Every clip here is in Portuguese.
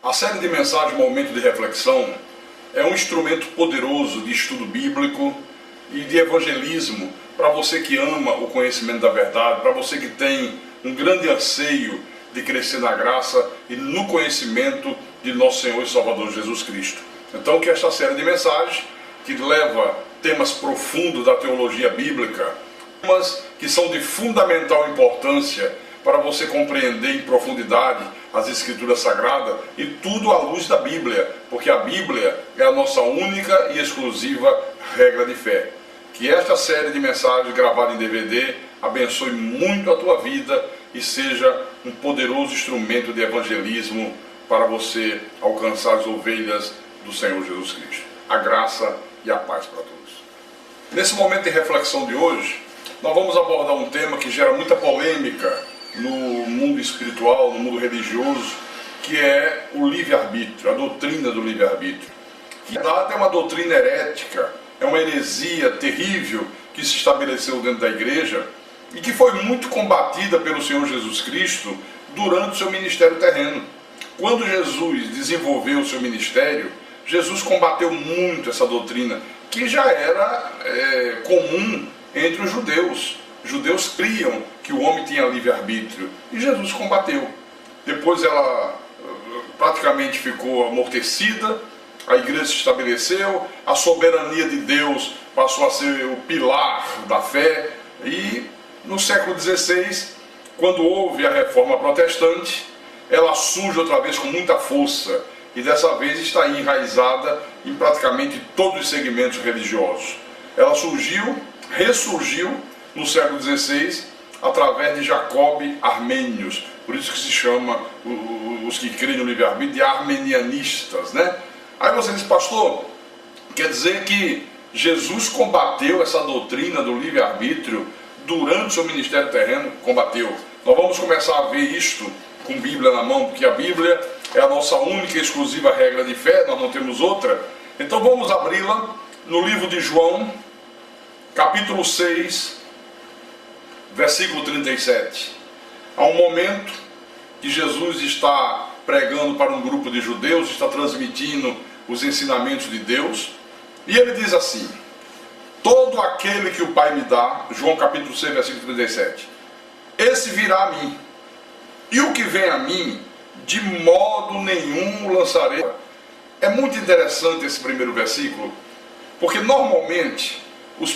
A série de mensagens Momento de Reflexão é um instrumento poderoso de estudo bíblico e de evangelismo para você que ama o conhecimento da verdade, para você que tem um grande anseio de crescer na graça e no conhecimento de nosso Senhor e Salvador Jesus Cristo. Então, que esta série de mensagens que leva temas profundos da teologia bíblica, temas que são de fundamental importância para você compreender em profundidade as Escrituras Sagradas e tudo à luz da Bíblia, porque a Bíblia é a nossa única e exclusiva regra de fé. Que esta série de mensagens gravada em DVD abençoe muito a tua vida e seja um poderoso instrumento de evangelismo para você alcançar as ovelhas do Senhor Jesus Cristo. A graça e a paz para todos. Nesse momento de reflexão de hoje, nós vamos abordar um tema que gera muita polêmica no mundo espiritual, no mundo religioso, que é o livre-arbítrio, a doutrina do livre-arbítrio. Que é uma doutrina herética, é uma heresia terrível que se estabeleceu dentro da igreja e que foi muito combatida pelo Senhor Jesus Cristo durante o seu ministério terreno. Quando Jesus desenvolveu o seu ministério, Jesus combateu muito essa doutrina, que já era comum entre os judeus. Os judeus criam que o homem tinha livre-arbítrio e Jesus combateu. Depois ela praticamente ficou amortecida, a igreja se estabeleceu, a soberania de Deus passou a ser o pilar da fé e no século XVI, quando houve a reforma protestante, ela surge outra vez com muita força e dessa vez está enraizada em praticamente todos os segmentos religiosos. Ela ressurgiu no século XVI, através de Jacob Armênios, por isso que se chama os que creem no livre-arbítrio de armenianistas, né? Aí você diz, pastor, quer dizer que Jesus combateu essa doutrina do livre-arbítrio durante o seu ministério terreno? Combateu. Nós vamos começar a ver isto com Bíblia na mão, porque a Bíblia é a nossa única e exclusiva regra de fé, nós não temos outra. Então vamos abri-la no livro de João, capítulo 6, versículo 37. Há um momento que Jesus está pregando para um grupo de judeus, está transmitindo os ensinamentos de Deus, e ele diz assim: todo aquele que o Pai me dá, João capítulo 6, versículo 37, esse virá a mim, e o que vem a mim, de modo nenhum lançarei. É muito interessante esse primeiro versículo, porque normalmente os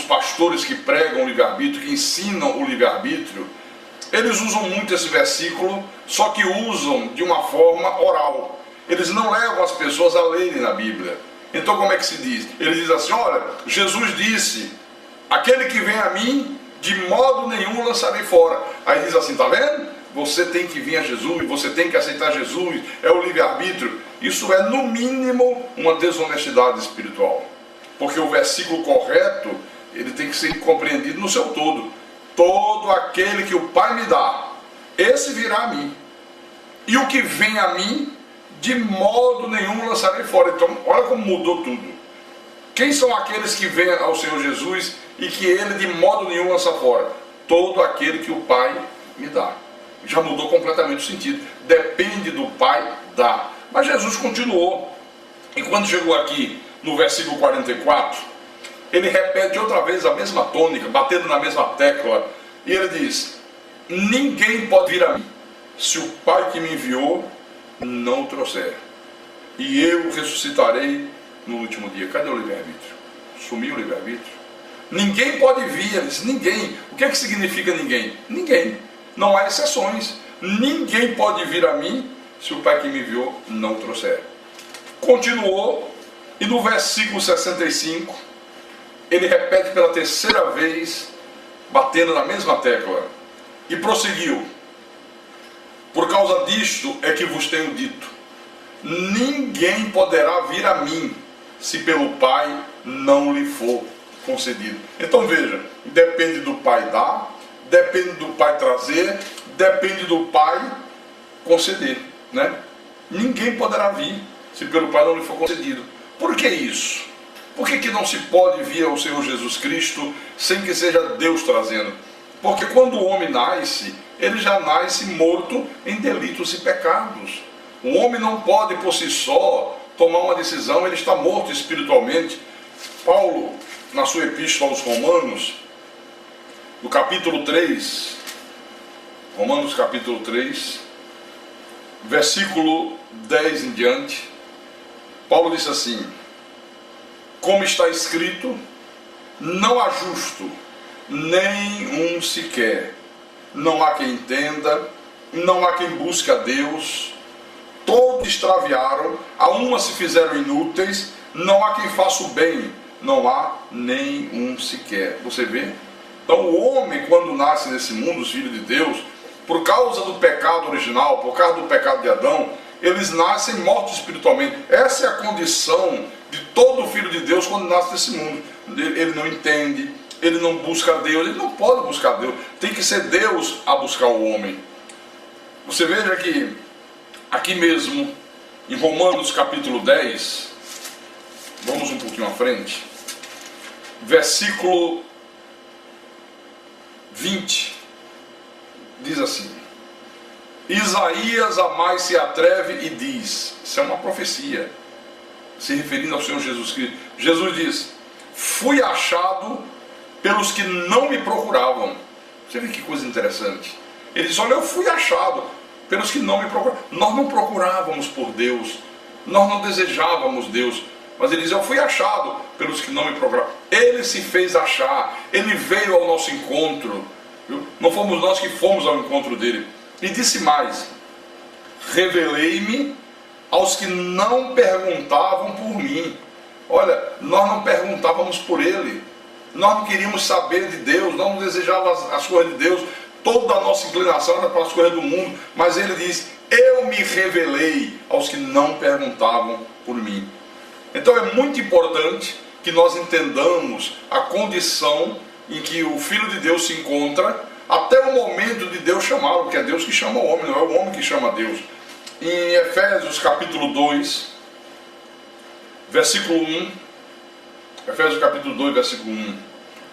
pastores que pregam o livre-arbítrio, que ensinam o livre-arbítrio, eles usam muito esse versículo, só que usam de uma forma oral. Eles não levam as pessoas a lerem na Bíblia. Então como é que se diz? Ele diz assim, olha, Jesus disse, aquele que vem a mim, de modo nenhum lançarei fora. Aí diz assim, tá vendo? Você tem que vir a Jesus, você tem que aceitar Jesus, é o livre-arbítrio. Isso é no mínimo uma desonestidade espiritual. Porque o versículo correto, ele tem que ser compreendido no seu todo. Todo aquele que o Pai me dá, esse virá a mim. E o que vem a mim, de modo nenhum lançarei fora. Então, olha como mudou tudo. Quem são aqueles que vêm ao Senhor Jesus e que Ele de modo nenhum lança fora? Todo aquele que o Pai me dá. Já mudou completamente o sentido. Depende do Pai, dá. Mas Jesus continuou. E quando chegou aqui no versículo 44, ele repete outra vez a mesma tônica, batendo na mesma tecla, e ele diz, ninguém pode vir a mim, se o Pai que me enviou não o trouxer, e eu ressuscitarei no último dia. Cadê o livre-arbítrio? Sumiu o livre-arbítrio? Ninguém pode vir, ele disse, ninguém. O que é que significa ninguém? Ninguém, não há exceções. Ninguém pode vir a mim, se o Pai que me enviou não o trouxer. Continuou, e no versículo 65, ele repete pela terceira vez, batendo na mesma tecla, e prosseguiu, por causa disto é que vos tenho dito, ninguém poderá vir a mim, se pelo Pai não lhe for concedido. Então veja, depende do Pai dar, depende do Pai trazer, depende do Pai conceder, né? Ninguém poderá vir, se pelo Pai não lhe for concedido. Por que isso? Por que não se pode vir ao Senhor Jesus Cristo sem que seja Deus trazendo? Porque quando o homem nasce, ele já nasce morto em delitos e pecados. O homem não pode por si só tomar uma decisão, ele está morto espiritualmente. Paulo, na sua epístola aos Romanos, no capítulo 3, Romanos capítulo 3, versículo 10 em diante, Paulo disse assim: como está escrito, não há justo, nem um sequer, não há quem entenda, não há quem busque a Deus, todos extraviaram, a uma se fizeram inúteis, não há quem faça o bem, não há nem um sequer. Você vê? Então o homem, quando nasce nesse mundo, os filhos de Deus, por causa do pecado original, por causa do pecado de Adão, eles nascem mortos espiritualmente. Essa é a condição de todo filho de Deus quando nasce nesse mundo. Ele não entende, ele não busca Deus, ele não pode buscar Deus. Tem que ser Deus a buscar o homem. Você veja que aqui mesmo, em Romanos capítulo 10, vamos um pouquinho à frente, versículo 20, diz assim: Isaías a mais se atreve e diz, isso é uma profecia, se referindo ao Senhor Jesus Cristo. Jesus diz: fui achado pelos que não me procuravam. Você vê que coisa interessante. Ele diz: olha, eu fui achado pelos que não me procuravam. Nós não procurávamos por Deus, nós não desejávamos Deus, mas ele diz: eu fui achado pelos que não me procuravam. Ele se fez achar, ele veio ao nosso encontro, viu? Não fomos nós que fomos ao encontro dele. E disse mais: revelei-me aos que não perguntavam por mim. Olha, nós não perguntávamos por ele, nós não queríamos saber de Deus, nós não desejávamos as coisas de Deus, toda a nossa inclinação era para as coisas do mundo, mas ele diz: eu me revelei aos que não perguntavam por mim. Então é muito importante que nós entendamos a condição em que o Filho de Deus se encontra, até o momento de Deus chamá-lo, porque é Deus que chama o homem, não é o homem que chama Deus. Em Efésios capítulo 2, versículo 1, Efésios capítulo 2, versículo 1,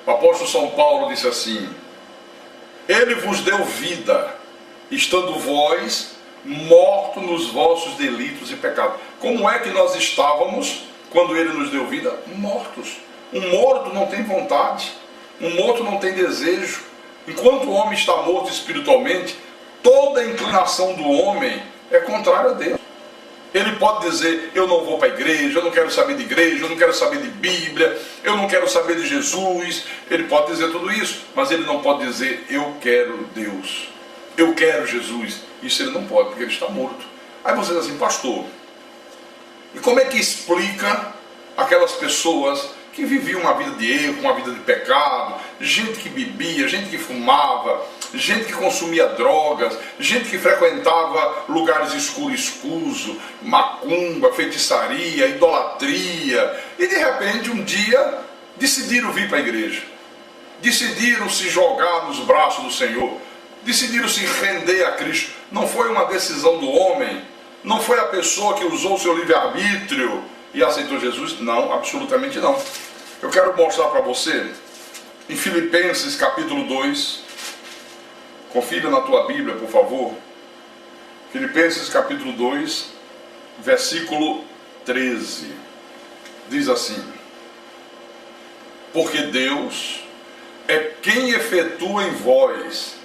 o apóstolo São Paulo disse assim: ele vos deu vida, estando vós mortos nos vossos delitos e pecados. Como é que nós estávamos quando ele nos deu vida? Mortos. Um morto não tem vontade, um morto não tem desejo. Enquanto o homem está morto espiritualmente, toda a inclinação do homem é contrária a Deus. Ele pode dizer: eu não vou para a igreja, eu não quero saber de igreja, eu não quero saber de Bíblia, eu não quero saber de Jesus. Ele pode dizer tudo isso, mas ele não pode dizer: eu quero Deus, eu quero Jesus. Isso ele não pode, porque ele está morto. Aí você diz assim: pastor, e como é que explica aquelas pessoas que viviam uma vida de erro, uma vida de pecado, gente que bebia, gente que fumava, gente que consumia drogas, gente que frequentava lugares escuso, macumba, feitiçaria, idolatria, e de repente um dia decidiram vir para a igreja, decidiram se jogar nos braços do Senhor, decidiram se render a Cristo. Não foi uma decisão do homem, não foi a pessoa que usou o seu livre-arbítrio e aceitou Jesus? Não, absolutamente não. Eu quero mostrar para você em Filipenses capítulo 2, confira na tua Bíblia, por favor. Filipenses capítulo 2, versículo 13, diz assim: porque Deus é quem efetua em vós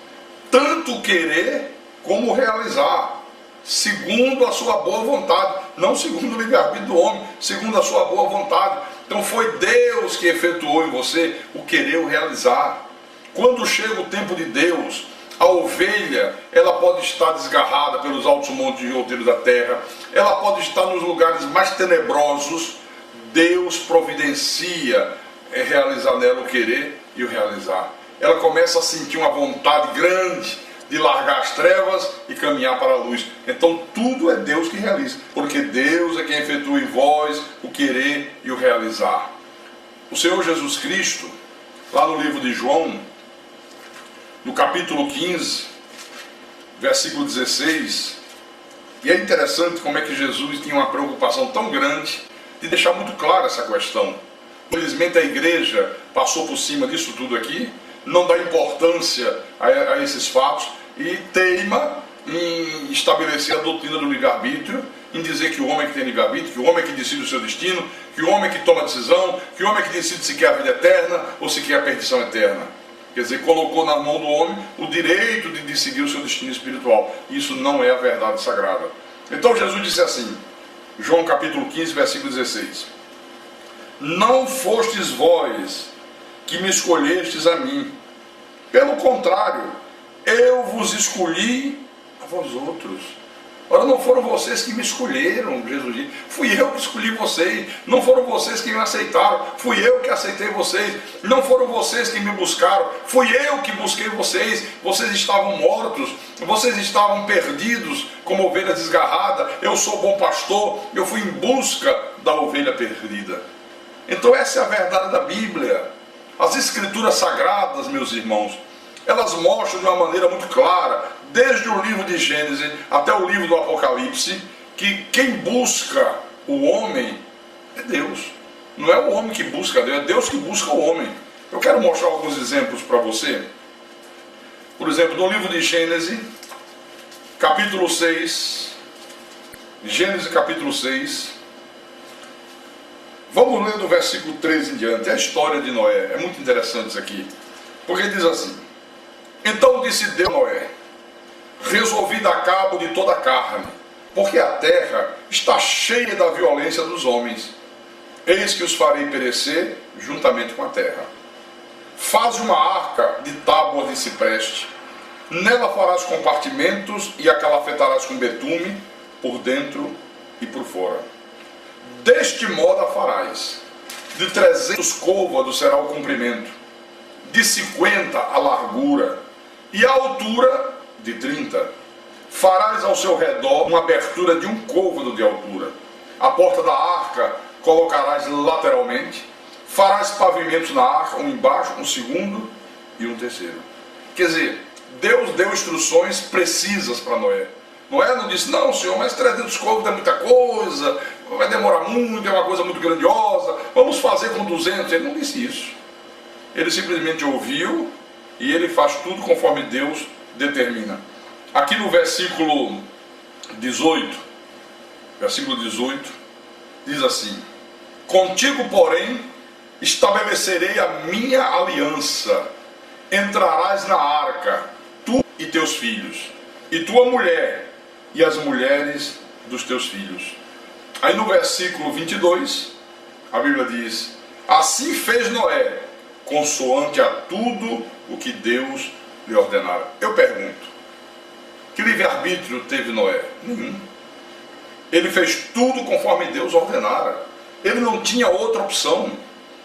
tanto querer como realizar, segundo a sua boa vontade, não segundo o livre-arbítrio do homem, segundo a sua boa vontade. Então foi Deus que efetuou em você o querer, o realizar. Quando chega o tempo de Deus, a ovelha, ela pode estar desgarrada pelos altos montes e outeiros da terra, ela pode estar nos lugares mais tenebrosos. Deus providencia realizar nela o querer e o realizar. Ela começa a sentir uma vontade grande de largar as trevas e caminhar para a luz. Então tudo é Deus que realiza, porque Deus é quem efetua em vós o querer e o realizar. O Senhor Jesus Cristo, lá no livro de João, no capítulo 15, versículo 16, e é interessante como é que Jesus tinha uma preocupação tão grande de deixar muito clara essa questão. Infelizmente a igreja passou por cima disso tudo aqui, não dá importância a esses fatos, e teima em estabelecer a doutrina do livre-arbítrio, em dizer que o homem é que tem livre-arbítrio, que o homem é que decide o seu destino, que o homem é que toma a decisão, que o homem é que decide se quer a vida eterna ou se quer a perdição eterna. Quer dizer, colocou na mão do homem o direito de decidir o seu destino espiritual. Isso não é a verdade sagrada. Então Jesus disse assim, João capítulo 15, versículo 16: não fostes vós que me escolhestes a mim, pelo contrário, eu vos escolhi a vós outros. Ora, não foram vocês que me escolheram, Jesus disse. Fui eu que escolhi vocês. Não foram vocês que me aceitaram. Fui eu que aceitei vocês. Não foram vocês que me buscaram. Fui eu que busquei vocês. Vocês estavam mortos. Vocês estavam perdidos como ovelha desgarrada. Eu sou bom pastor. Eu fui em busca da ovelha perdida. Então essa é a verdade da Bíblia. As escrituras sagradas, meus irmãos, elas mostram de uma maneira muito clara, desde o livro de Gênesis até o livro do Apocalipse, que quem busca o homem é Deus. Não é o homem que busca Deus, é Deus que busca o homem. Eu quero mostrar alguns exemplos para você. Por exemplo, no livro de Gênesis, capítulo 6. Gênesis capítulo 6. Vamos ler do versículo 13 em diante. É a história de Noé. É muito interessante isso aqui. Porque diz assim: então disse Deus a Noé: resolvi dar cabo de toda a carne, porque a terra está cheia da violência dos homens. Eis que os farei perecer juntamente com a terra. Faz uma arca de tábuas de cipreste. Nela farás compartimentos e a calafetarás com betume por dentro e por fora. Deste modo a farás. De 300 côvados será o comprimento, de 50 a largura, e a altura de 30. Farás ao seu redor uma abertura de 1 côvado de altura. A porta da arca colocarás lateralmente. Farás pavimentos na arca, um embaixo, um segundo e um terceiro. Quer dizer, Deus deu instruções precisas para Noé. Noé não disse: não, senhor, mas 300 côvados é muita coisa, vai demorar muito, é uma coisa muito grandiosa, vamos fazer com 200. Ele não disse isso. Ele simplesmente ouviu e ele faz tudo conforme Deus determina. Aqui no versículo 18, diz assim: contigo, porém, estabelecerei a minha aliança. Entrarás na arca, tu e teus filhos, e tua mulher, e as mulheres dos teus filhos. Aí no versículo 22, a Bíblia diz: assim fez Noé, consoante a tudo o que Deus lhe ordenara. Eu pergunto: que livre-arbítrio teve Noé? Nenhum. Ele fez tudo conforme Deus ordenara. Ele não tinha outra opção.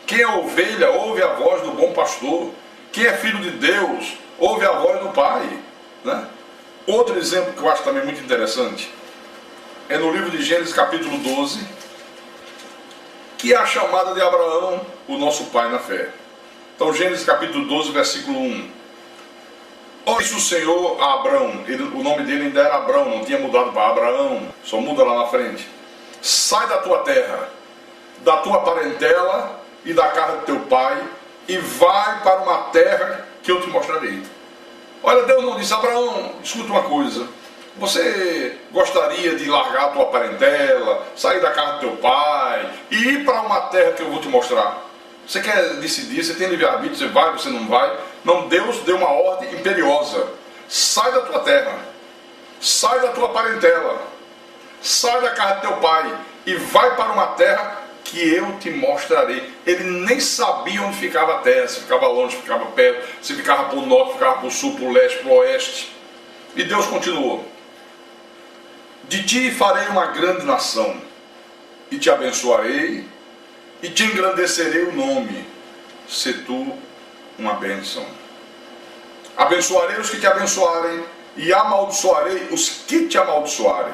Quem é ovelha, ouve a voz do bom pastor. Quem é filho de Deus, ouve a voz do Pai, né? Outro exemplo que eu acho também muito interessante é no livro de Gênesis capítulo 12, que é a chamada de Abraão, o nosso pai na fé. Então Gênesis capítulo 12, versículo 1. Ó, disse o Senhor a Abrão, o nome dele ainda era Abrão, não tinha mudado para Abraão, só muda lá na frente. Sai da tua terra, da tua parentela e da casa de teu pai, e vai para uma terra que eu te mostrarei. Olha, Deus não disse: Abraão, escuta uma coisa, você gostaria de largar a tua parentela, sair da casa do teu pai e ir para uma terra que eu vou te mostrar? Você quer decidir, você tem livre-arbítrio, você vai, você não vai? Não, Deus deu uma ordem imperiosa: sai da tua terra, sai da tua parentela, sai da casa do teu pai e vai para uma terra que eu te mostrarei. Ele nem sabia onde ficava a terra, se ficava longe, se ficava perto, se ficava para o norte, ficava para o sul, para o leste, para o oeste. E Deus continuou: de ti farei uma grande nação, e te abençoarei, e te engrandecerei o nome, se tu uma bênção. Abençoarei os que te abençoarem, e amaldiçoarei os que te amaldiçoarem.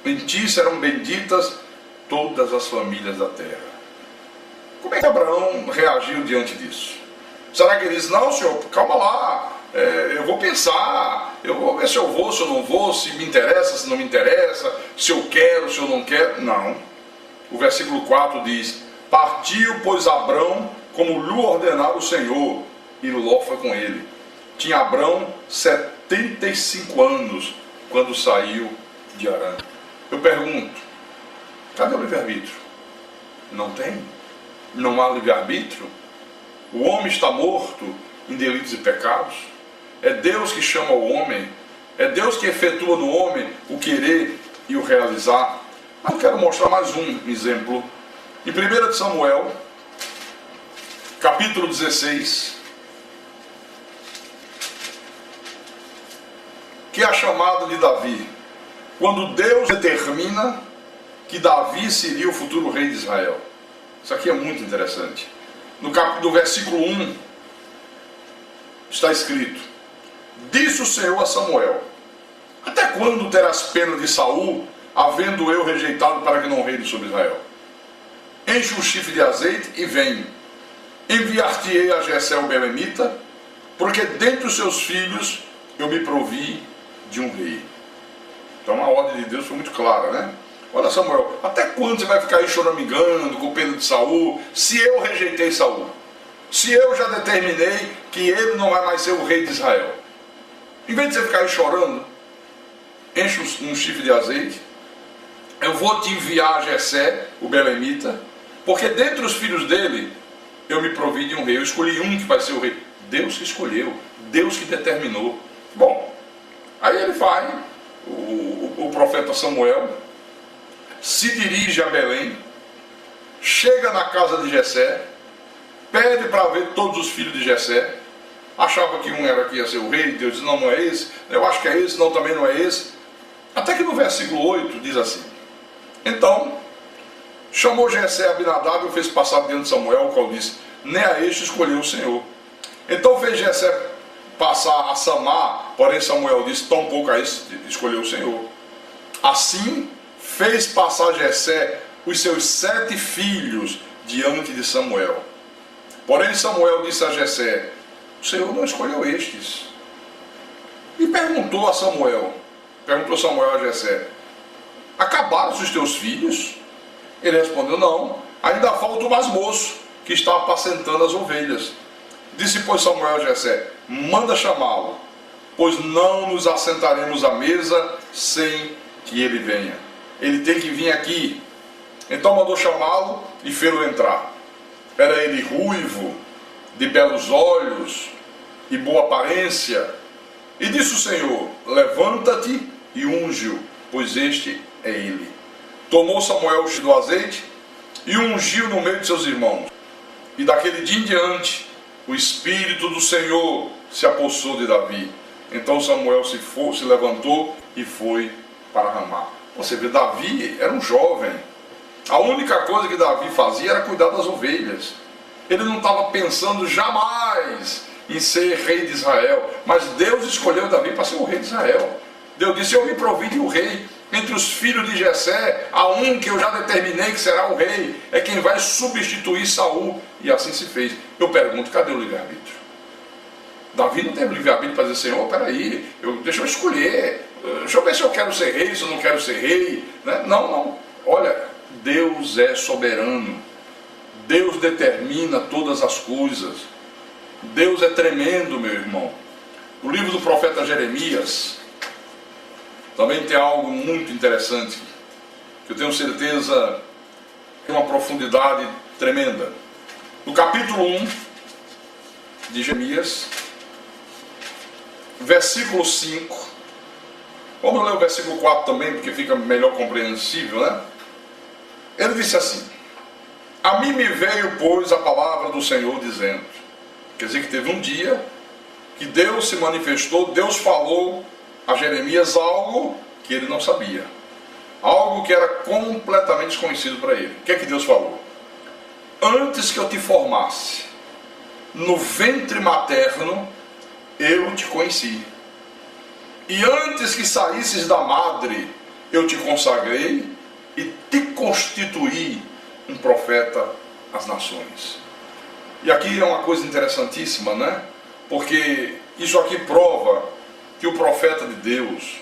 Em ti serão benditas todas as famílias da terra. Como é que Abraão reagiu diante disso? Será que ele disse: não, senhor, calma lá, eu vou pensar, eu vou ver se eu vou, se eu não vou, se me interessa, se não me interessa, se eu quero, se eu não quero? Não. O versículo 4 diz: partiu, pois, Abrão, como lhe ordenara o Senhor, e Ló foi com ele. Tinha Abrão 75 anos quando saiu de Harã. Eu pergunto, cadê o livre-arbítrio? Não tem? Não há livre-arbítrio? O homem está morto em delitos e pecados? É Deus que chama o homem? É Deus que efetua no homem o querer e o realizar? Mas eu quero mostrar mais um exemplo. Em 1 Samuel, capítulo 16, que é a chamada de Davi, quando Deus determina que Davi seria o futuro rei de Israel. Isso aqui é muito interessante. No versículo 1 está escrito: disse o Senhor a Samuel: até quando terás pena de Saul, havendo eu rejeitado para que não reine sobre Israel? Enche um chifre de azeite e vem. Enviar-te-ei a Jessé o belemita, porque dentre os seus filhos eu me provi de um rei. Então a ordem de Deus foi muito clara, né? Olha, Samuel, até quando você vai ficar aí choramingando com pena de Saul, se eu rejeitei Saul? Se eu já determinei que ele não vai mais ser o rei de Israel? Em vez de você ficar aí chorando, enche um chifre de azeite, eu vou te enviar a Jessé, o belemita, porque dentre os filhos dele eu me provi de um rei. Eu escolhi um que vai ser o rei. Deus que escolheu, Deus que determinou. Bom, aí ele vai, o profeta Samuel se dirige a Belém, chega na casa de Jessé, pede para ver todos os filhos de Jessé. Achava que um era que ia ser o rei, Deus diz, não, não é esse, eu acho que é esse, não, também não é esse. Até que no versículo 8 diz assim: então chamou Jessé Abinadab e o fez passar diante de Samuel, o qual disse: nem a este escolheu o Senhor. Então fez Jessé passar a Samar, porém Samuel disse: tampouco a este escolheu o Senhor. Assim fez passar Jessé os seus 7 filhos diante de Samuel. Porém Samuel disse a Jessé: o Senhor não escolheu estes. E perguntou Samuel a Jessé: acabaram os teus filhos? Ele respondeu: não, ainda falta o mais moço, que está apacentando as ovelhas. Disse, pois, Samuel a Jessé: manda chamá-lo, pois não nos assentaremos à mesa sem que ele venha. Ele tem que vir aqui. Então mandou chamá-lo e fê-lo entrar. Era ele ruivo, de belos olhos e boa aparência. E disse o Senhor: levanta-te e unge-o, pois este é ele. Tomou Samuel do azeite e o ungiu no meio de seus irmãos. E daquele dia em diante, o Espírito do Senhor se apossou de Davi. Então Samuel se levantou e foi para Ramá. Você vê, Davi era um jovem. A única coisa que Davi fazia era cuidar das ovelhas. Ele não estava pensando jamais em ser rei de Israel. Mas Deus escolheu Davi para ser o rei de Israel. Deus disse: eu me provi de um rei. Entre os filhos de Jessé, há um que eu já determinei que será o rei. É quem vai substituir Saul. E assim se fez. Eu pergunto, cadê o livre-arbítrio? Davi não teve livre-arbítrio para dizer: Senhor, peraí, deixa eu escolher. Deixa eu ver se eu quero ser rei, se eu não quero ser rei. Não. Olha, Deus é soberano. Deus determina todas as coisas. Deus é tremendo, meu irmão. No livro do profeta Jeremias também tem algo muito interessante, que eu tenho certeza tem uma profundidade tremenda. No capítulo 1 de Jeremias, versículo 5, vamos ler o versículo 4 também, porque fica melhor compreensível, né? Ele disse assim: a mim me veio, pois, a palavra do Senhor dizendo. Quer dizer que teve um dia que Deus se manifestou, Deus falou a Jeremias algo que ele não sabia, algo que era completamente desconhecido para ele. O que é que Deus falou? Antes que eu te formasse no ventre materno, eu te conheci, e antes que saísses da madre, eu te consagrei e te constituí um profeta às nações. E aqui é uma coisa interessantíssima, né? Porque isso aqui prova que o profeta de Deus,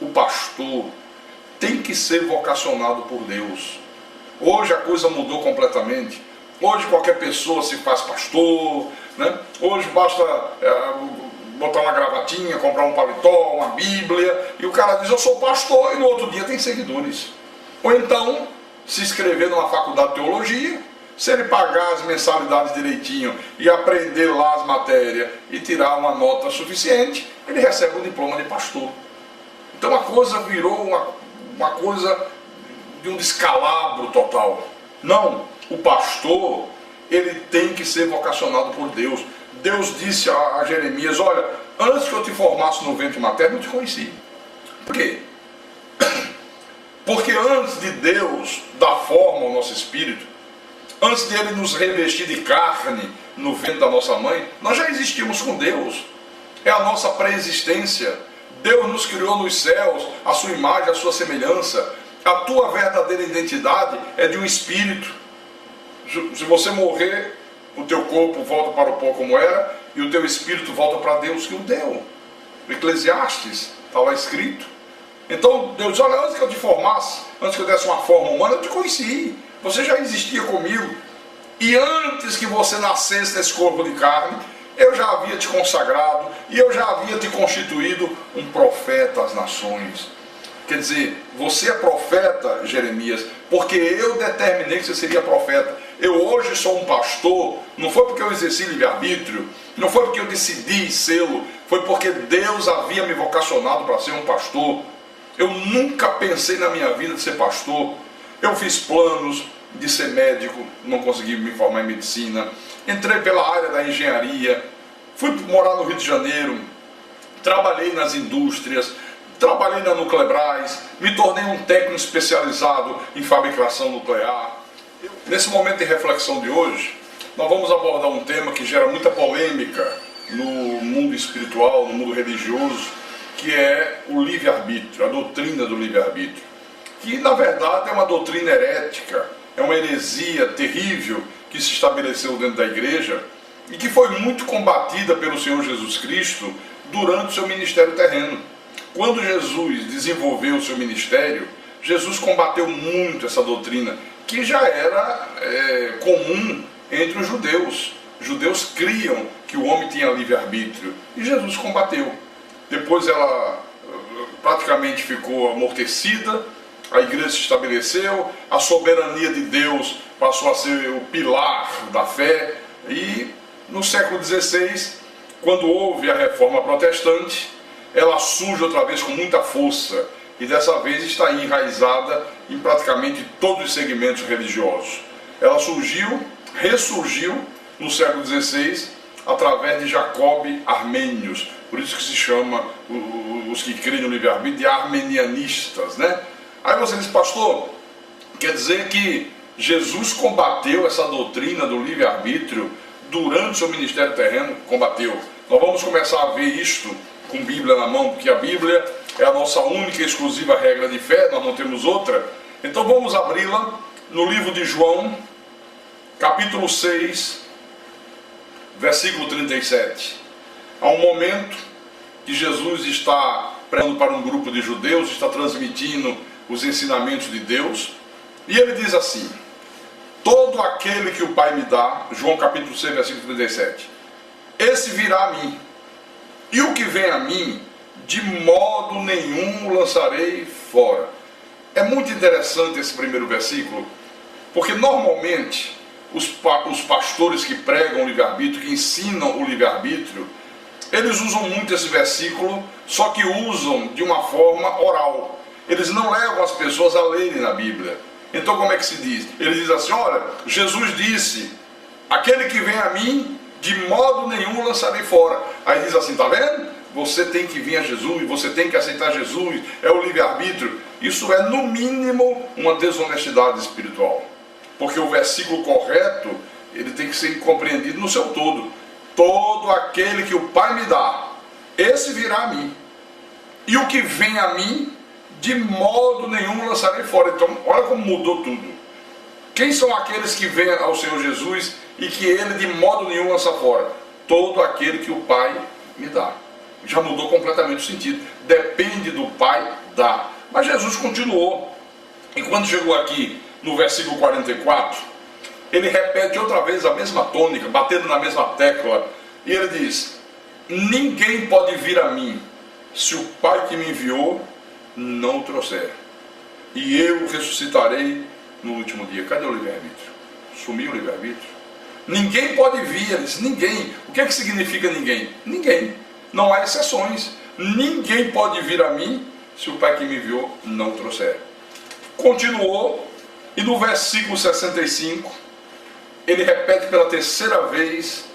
o pastor, tem que ser vocacionado por Deus. Hoje a coisa mudou completamente. Hoje qualquer pessoa se faz pastor, né? Hoje basta botar uma gravatinha, comprar um paletó, uma bíblia, e o cara diz, eu sou pastor, e no outro dia tem seguidores. Ou então, se inscrever numa faculdade de teologia, se ele pagar as mensalidades direitinho e aprender lá as matérias e tirar uma nota suficiente, ele recebe um diploma de pastor. Então a coisa virou uma coisa de um descalabro total. Não, o pastor, ele tem que ser vocacionado por Deus. Deus disse a Jeremias, olha, antes que eu te formasse no ventre materno, eu te conheci. Por quê? Porque antes de Deus dar forma ao nosso espírito, antes de Ele nos revestir de carne no ventre da nossa mãe, nós já existíamos com Deus. É a nossa pré-existência. Deus nos criou nos céus, a sua imagem, a sua semelhança. A tua verdadeira identidade é de um espírito. Se você morrer, o teu corpo volta para o pó como era, e o teu espírito volta para Deus que o deu. Eclesiastes, está lá escrito. Então Deus diz, olha, antes que eu te formasse, antes que eu desse uma forma humana, eu te conheci. Você já existia comigo. E antes que você nascesse desse corpo de carne, eu já havia te consagrado, e eu já havia te constituído um profeta às nações. Quer dizer, você é profeta, Jeremias, porque eu determinei que você seria profeta. Eu hoje sou um pastor, não foi porque eu exerci livre-arbítrio, não foi porque eu decidi sê-lo, foi porque Deus havia me vocacionado para ser um pastor. Eu nunca pensei na minha vida de ser pastor. Eu fiz planos de ser médico, não consegui me formar em medicina. Entrei pela área da engenharia, fui morar no Rio de Janeiro, trabalhei nas indústrias, trabalhei na Nuclebras, me tornei um técnico especializado em fabricação nuclear. Nesse momento de reflexão de hoje, nós vamos abordar um tema que gera muita polêmica no mundo espiritual, no mundo religioso, que é o livre-arbítrio, a doutrina do livre-arbítrio, que na verdade é uma doutrina herética, é uma heresia terrível que se estabeleceu dentro da igreja e que foi muito combatida pelo Senhor Jesus Cristo durante o seu ministério terreno. Quando Jesus desenvolveu o seu ministério, Jesus combateu muito essa doutrina, que já era comum entre os judeus. Os judeus criam que o homem tinha livre-arbítrio, e Jesus combateu. Depois ela praticamente ficou amortecida, a igreja se estabeleceu, a soberania de Deus passou a ser o pilar da fé, e no século XVI, quando houve a reforma protestante, ela surge outra vez com muita força, e dessa vez está enraizada em praticamente todos os segmentos religiosos. Ela ressurgiu no século XVI, através de Jacob Armênios, por isso que se chama os que creem no livre-arbítrio de armenianistas, né? Aí você diz, pastor, quer dizer que Jesus combateu essa doutrina do livre-arbítrio durante o seu ministério terreno? Combateu. Nós vamos começar a ver isto com Bíblia na mão, porque a Bíblia é a nossa única e exclusiva regra de fé, nós não temos outra. Então vamos abri-la no livro de João, capítulo 6, versículo 37. Há um momento que Jesus está pregando para um grupo de judeus, está transmitindo os ensinamentos de Deus, e ele diz assim: todo aquele que o Pai me dá, João capítulo 6, versículo 37, esse virá a mim, e o que vem a mim, de modo nenhum o lançarei fora. É muito interessante esse primeiro versículo, porque normalmente os pastores que pregam o livre-arbítrio, que ensinam o livre-arbítrio, eles usam muito esse versículo, só que usam de uma forma oral. Eles não levam as pessoas a lerem na Bíblia. Então como é que se diz? Ele diz assim, olha, Jesus disse, aquele que vem a mim, de modo nenhum o lançarei fora. Aí diz assim, tá vendo? Você tem que vir a Jesus, você tem que aceitar Jesus, é o livre-arbítrio. Isso é no mínimo uma desonestidade espiritual. Porque o versículo correto, ele tem que ser compreendido no seu todo. Todo aquele que o Pai me dá, esse virá a mim. E o que vem a mim, de modo nenhum lançarei fora. Então, olha como mudou tudo. Quem são aqueles que vêm ao Senhor Jesus e que Ele de modo nenhum lança fora? Todo aquele que o Pai me dá. Já mudou completamente o sentido. Depende do Pai, dá. Mas Jesus continuou. E quando chegou aqui no versículo 44, ele repete outra vez a mesma tônica, batendo na mesma tecla. E ele diz, ninguém pode vir a mim se o Pai que me enviou não o trouxer. E eu ressuscitarei no último dia. Cadê o livre-arbítrio? Sumiu o livre-arbítrio? Ninguém pode vir, ele disse, ninguém. O que é que significa ninguém? Ninguém. Não há exceções. Ninguém pode vir a mim se o Pai que me enviou não o trouxer. Continuou, e no versículo 65, ele repete pela terceira vez,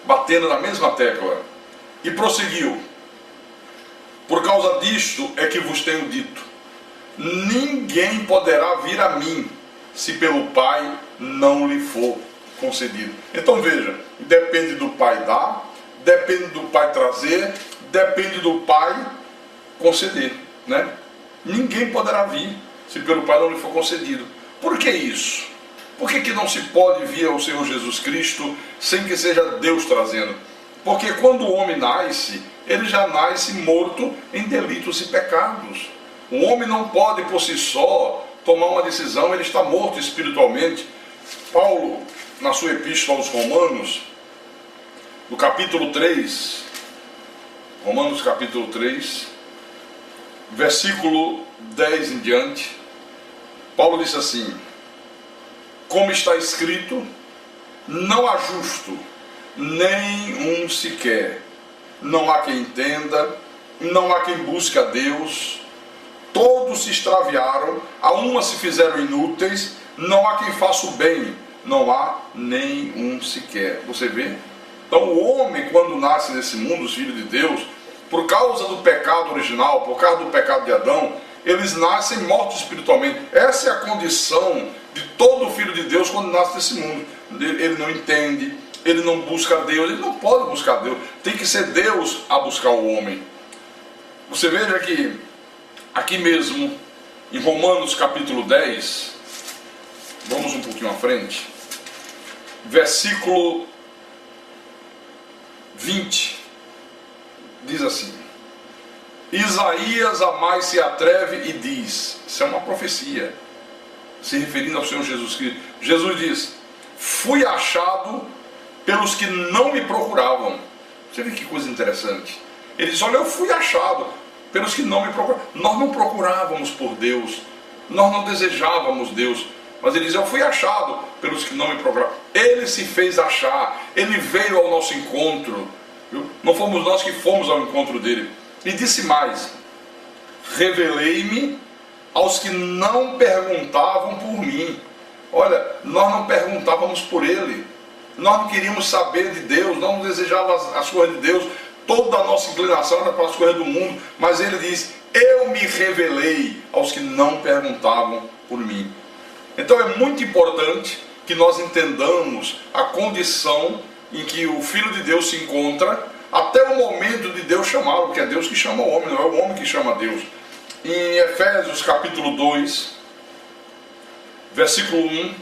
batendo na mesma tecla, e prosseguiu: por causa disto é que vos tenho dito, ninguém poderá vir a mim, se pelo Pai não lhe for concedido. Então veja, depende do Pai dar, depende do Pai trazer, depende do Pai conceder, né? Ninguém poderá vir, se pelo Pai não lhe for concedido. Por que isso? Por que não se pode vir ao Senhor Jesus Cristo sem que seja Deus trazendo? Porque quando o homem nasce, ele já nasce morto em delitos e pecados. O homem não pode por si só tomar uma decisão, ele está morto espiritualmente. Paulo, na sua epístola aos Romanos, no capítulo 3, Romanos capítulo 3, versículo 10 em diante, Paulo disse assim: como está escrito, não há justo, nem um sequer, não há quem entenda, não há quem busque a Deus, todos se extraviaram, a uma se fizeram inúteis, não há quem faça o bem, não há nem um sequer. Você vê? Então o homem, quando nasce nesse mundo, os filhos de Deus, por causa do pecado original, por causa do pecado de Adão, eles nascem mortos espiritualmente. Essa é a condição de todo filho de Deus quando nasce nesse mundo. Ele não entende, ele não busca Deus, ele não pode buscar Deus. Tem que ser Deus a buscar o homem. Você veja que aqui mesmo, em Romanos capítulo 10, vamos um pouquinho à frente, versículo 20, diz assim: Isaías a mais se atreve e diz, isso é uma profecia, se referindo ao Senhor Jesus Cristo. Jesus diz: fui achado pelos que não me procuravam. Você vê que coisa interessante. Ele diz: olha, eu fui achado pelos que não me procuravam. Nós não procurávamos por Deus, nós não desejávamos Deus, mas ele diz: eu fui achado pelos que não me procuravam. Ele se fez achar, ele veio ao nosso encontro, viu? Não fomos nós que fomos ao encontro dele. E disse mais: revelei-me aos que não perguntavam por mim. Olha, nós não perguntávamos por ele, nós não queríamos saber de Deus, nós não desejávamos as coisas de Deus, toda a nossa inclinação era para as coisas do mundo, mas ele diz: eu me revelei aos que não perguntavam por mim. Então é muito importante que nós entendamos a condição em que o Filho de Deus se encontra, até o momento de Deus chamá-lo, porque é Deus que chama o homem, não é o homem que chama Deus. Em Efésios capítulo 2, versículo 1,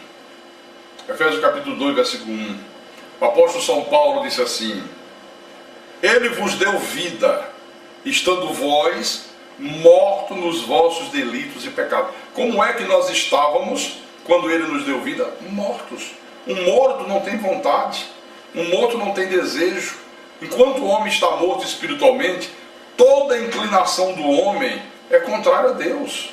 Efésios capítulo 2, versículo 1, o apóstolo São Paulo disse assim: ele vos deu vida, estando vós mortos nos vossos delitos e pecados. Como é que nós estávamos quando ele nos deu vida? Mortos. Um morto não tem vontade, um morto não tem desejo. Enquanto o homem está morto espiritualmente, toda a inclinação do homem é contrária a Deus.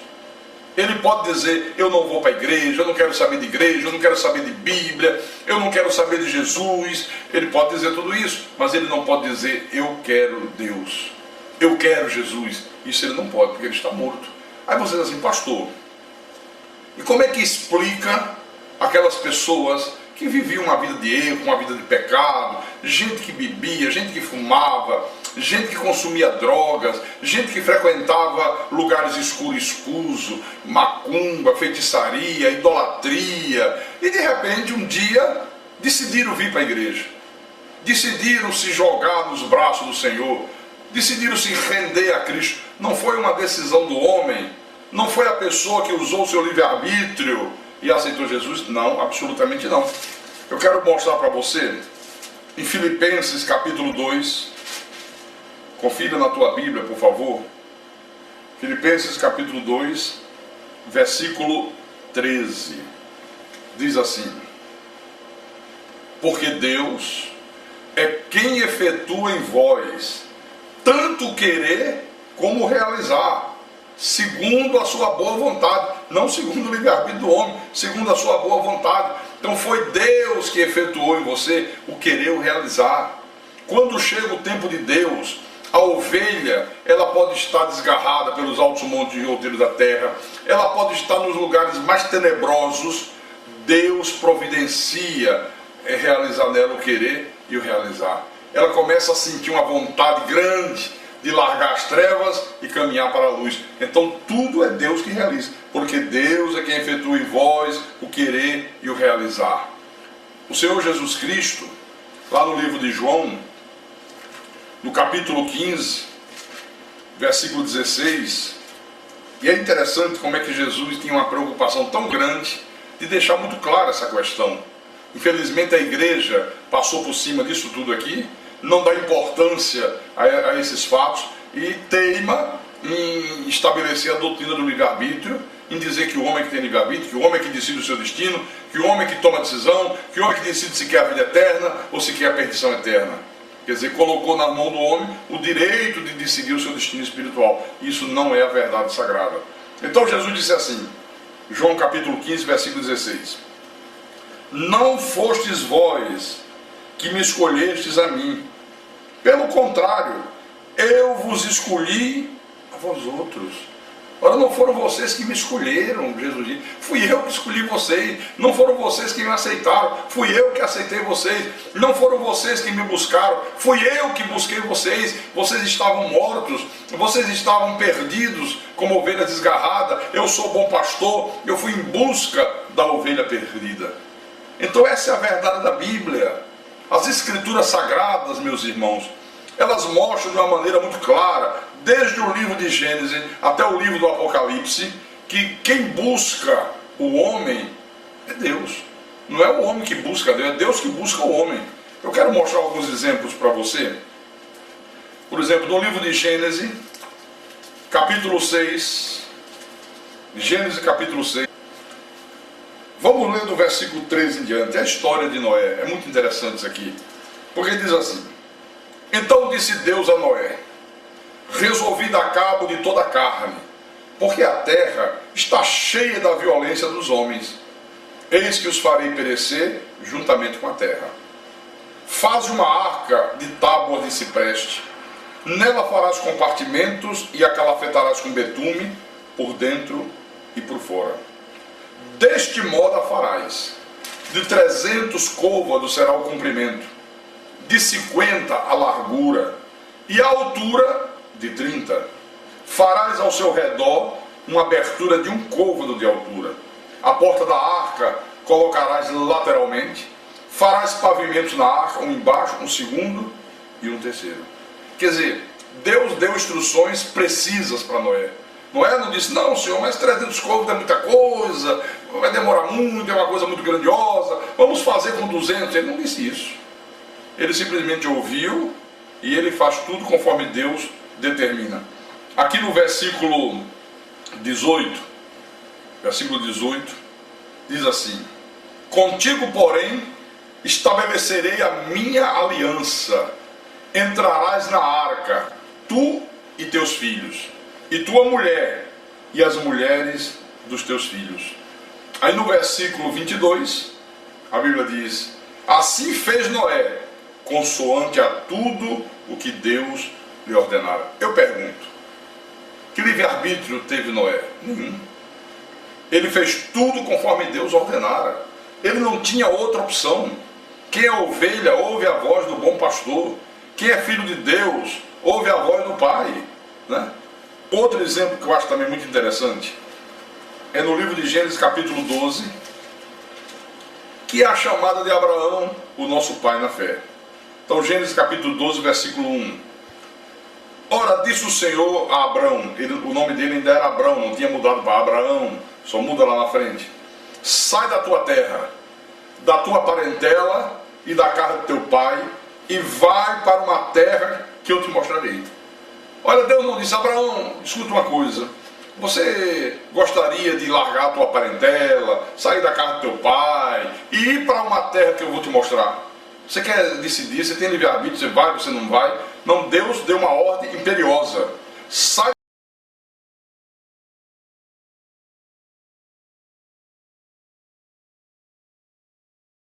Ele pode dizer: eu não vou para a igreja, eu não quero saber de igreja, eu não quero saber de Bíblia, eu não quero saber de Jesus. Ele pode dizer tudo isso, mas ele não pode dizer: eu quero Deus, eu quero Jesus. Isso ele não pode, porque ele está morto. Aí você diz assim: pastor, e como é que explica aquelas pessoas que viviam uma vida de erro, uma vida de pecado, gente que bebia, gente que fumava, gente que consumia drogas, gente que frequentava lugares escuros, macumba, feitiçaria, idolatria, e de repente um dia decidiram vir para a igreja, decidiram se jogar nos braços do Senhor, decidiram se render a Cristo. Não foi uma decisão do homem, não foi a pessoa que usou o seu livre-arbítrio e aceitou Jesus? Não, absolutamente não. Eu quero mostrar para você em Filipenses capítulo 2, confira na tua Bíblia, por favor. Filipenses capítulo 2, versículo 13. Diz assim: porque Deus é quem efetua em vós tanto querer como realizar, segundo a sua boa vontade, não segundo o livre-arbítrio do homem, segundo a sua boa vontade. Então foi Deus que efetuou em você o querer, o realizar. Quando chega o tempo de Deus, a ovelha, ela pode estar desgarrada pelos altos montes e outeiros da terra, ela pode estar nos lugares mais tenebrosos. Deus providencia realizar nela o querer e o realizar. Ela começa a sentir uma vontade grande de largar as trevas e caminhar para a luz. Então tudo é Deus que realiza, porque Deus é quem efetua em vós o querer e o realizar. O Senhor Jesus Cristo, lá no livro de João, no capítulo 15, versículo 16, e é interessante como é que Jesus tinha uma preocupação tão grande de deixar muito clara essa questão. Infelizmente a igreja passou por cima disso tudo aqui, não dá importância a esses fatos e teima em estabelecer a doutrina do livre-arbítrio, em dizer que o homem é que tem livre-arbítrio, que o homem é que decide o seu destino, que o homem é que toma a decisão, que o homem é que decide se quer a vida eterna ou se quer a perdição eterna. Quer dizer, colocou na mão do homem o direito de decidir o seu destino espiritual. Isso não é a verdade sagrada. Então Jesus disse assim, João capítulo 15, versículo 16: não fostes vós que me escolhestes a mim, pelo contrário, eu vos escolhi a vós outros. Ora, não foram vocês que me escolheram, Jesus disse. Fui eu que escolhi vocês. Não foram vocês que me aceitaram. Fui eu que aceitei vocês. Não foram vocês que me buscaram. Fui eu que busquei vocês. Vocês estavam mortos. Vocês estavam perdidos como ovelha desgarrada. Eu sou bom pastor. Eu fui em busca da ovelha perdida. Então essa é a verdade da Bíblia. As escrituras sagradas, meus irmãos, elas mostram de uma maneira muito clara, desde o livro de Gênesis até o livro do Apocalipse, que quem busca o homem é Deus. Não é o homem que busca Deus, é Deus que busca o homem. Eu quero mostrar alguns exemplos para você. Por exemplo, no livro de Gênesis, capítulo 6. Gênesis capítulo 6. Vamos ler do versículo 13 em diante. É a história de Noé. É muito interessante isso aqui. Porque diz assim: então disse Deus a Noé: resolvi dar cabo de toda a carne, porque a terra está cheia da violência dos homens. Eis que os farei perecer juntamente com a terra. Faze uma arca de tábuas de cipreste. Nela farás compartimentos e a calafetarás com betume por dentro e por fora. Deste modo a farás. De 300 côvados será o comprimento, de 50 a largura e a altura de 30. Farás ao seu redor uma abertura de 1 côvado de altura. A porta da arca colocarás lateralmente. Farás pavimentos na arca, um embaixo, um segundo e um terceiro. Quer dizer, Deus deu instruções precisas para Noé. Noé não disse: não, senhor, mas 300 côvados é muita coisa, vai demorar muito, é uma coisa muito grandiosa, vamos fazer com 200. Ele não disse isso. Ele simplesmente ouviu e ele faz tudo conforme Deus determina. Aqui no versículo 18, diz assim: contigo, porém, estabelecerei a minha aliança. Entrarás na arca, tu e teus filhos, e tua mulher, e as mulheres dos teus filhos. Aí no versículo 22, a Bíblia diz: assim fez Noé, consoante a tudo o que Deus lhe ordenara. Eu pergunto: que livre-arbítrio teve Noé? Nenhum. Ele fez tudo conforme Deus ordenara. Ele não tinha outra opção. Quem é ovelha ouve a voz do bom pastor. Quem é filho de Deus ouve a voz do Pai, né? Outro exemplo que eu acho também muito interessante é no livro de Gênesis capítulo 12, que é a chamada de Abraão, o nosso pai na fé. Então Gênesis capítulo 12, versículo 1. Ora, disse o Senhor a Abrão, o nome dele ainda era Abrão, não tinha mudado para Abraão, só muda lá na frente: sai da tua terra, da tua parentela e da casa do teu pai, e vai para uma terra que eu te mostrarei. Olha, Deus não disse: Abraão, escuta uma coisa, você gostaria de largar a tua parentela, sair da casa do teu pai e ir para uma terra que eu vou te mostrar? Você quer decidir, você tem livre-arbítrio, você vai, você não vai. Não, Deus deu uma ordem imperiosa. Sai